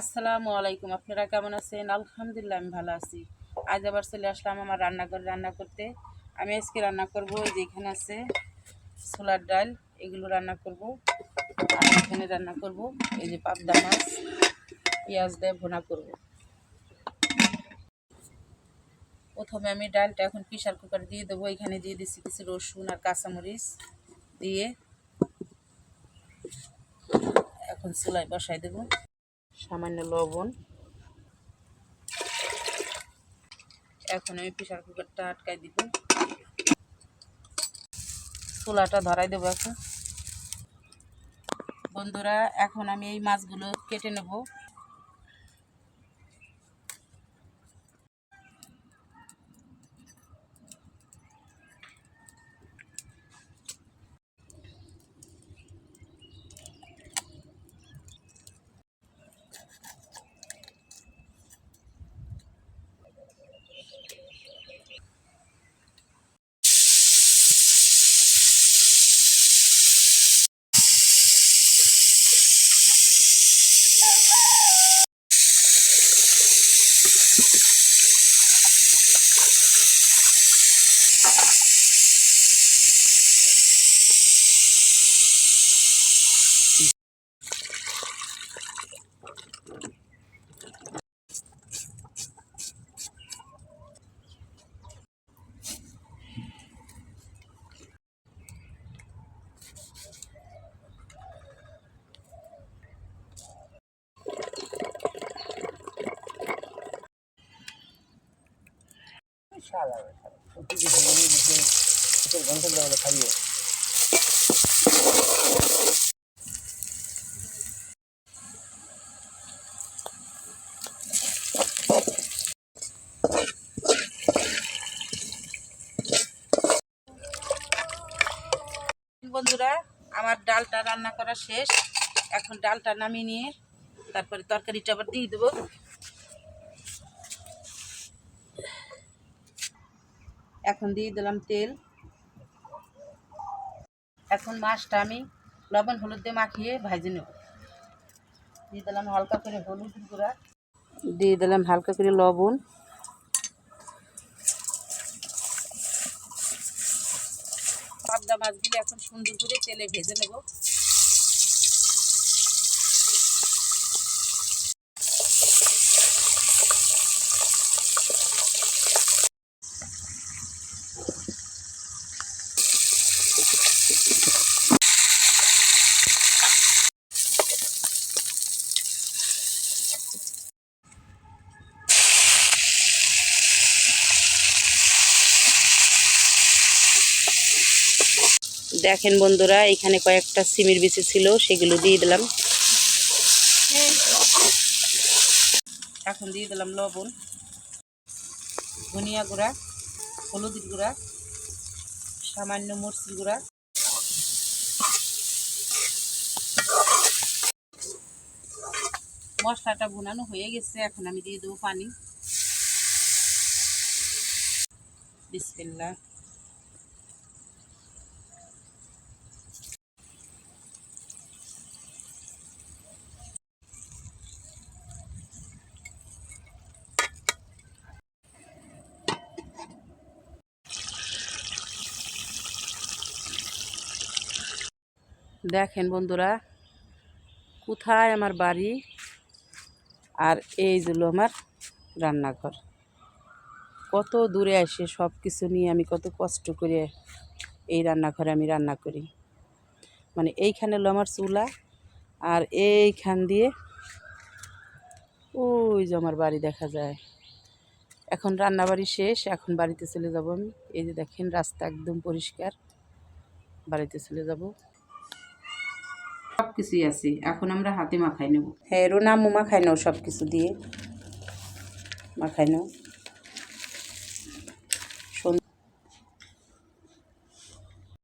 আসসালামু আলাইকুম। আপনারা কেমন আছেন? আলহামদুলিল্লাহ আমি ভালো আছি। আজ আবার চলে আসলাম আমার রান্নাঘরে রান্না করতে। আমি আজকে রান্না করব, এই যে এখানে আছে ছোলার ডাল, এগুলো রান্না করব। আর এখানে রান্না করব এই যে পাবদা মাছ, পেঁয়াজ দিয়ে ভুনা করব। প্রথমে আমি ডালটা এখন প্রেসার কুকারে দিয়ে দেবো। এখানে দিয়ে দিচ্ছি কিছু রসুন আর কাঁচামরিচ দিয়ে এখন চুলায় বসাই দেবো। সামান্য লবণ। এখন আমি প্রেসার কুকারটা আটকাই দিব, চুলাটা ধরাই দেবো। এখন বন্ধুরা, এখন আমি এই মাছগুলো কেটে নেব। বন্ধুরা, আমার ডালটা রান্না করা শেষ। এখন ডালটা নামিয়ে নিয়ে তারপরে তরকারিটা আবার দিয়ে দেবো। এখন দিয়ে দিলাম তেল। এখন মাছটা আমি লবণ হলুদ দিয়ে মাখিয়ে ভাজে নেব। দিয়ে দিলাম হালকা করে হলুদ গুঁড়া, দিয়ে দিলাম হালকা করে লবণ। পাবদা মাছগুলো এখন সুন্দর করে তেলে ভেজে নেব। দেখেন বন্ধুরা, এখানে কয়েকটা সিমের বিচি ছিল, সেগুলো দিয়ে দিলাম। এখন দিয়ে দিলাম লবণ, ধনিয়া গুঁড়া, হলুদের গুঁড়া, সামান্য মরিচের গুঁড়া। মশলাটা ভুনানো হয়ে গেছে, এখন আমি দিয়ে দেবো পানি। বিসমিল্লাহ। দেখেন বন্ধুরা, কোথায় আমার বাড়ি আর এই হলো আমার রান্নাঘর। কত দূরে আসে সব কিছু নিয়ে আমি কত কষ্ট করে এই রান্নাঘরে আমি রান্না করি। মানে এইখানে হলো আমার চুলা, আর এইখান দিয়ে ওই যে আমার বাড়ি দেখা যায়। এখন রান্নাবাড়ি শেষ, এখন বাড়িতে চলে যাব আমি। এই যে দেখেন রাস্তা একদম পরিষ্কার, বাড়িতে চলে যাব। সব কিছুই আছে, এখন আমরা হাতে মাখাই নেব। হ্যাঁ, রোনা আম্মু মাখাই নাও, সব কিছু দিয়ে মাখাই নাও।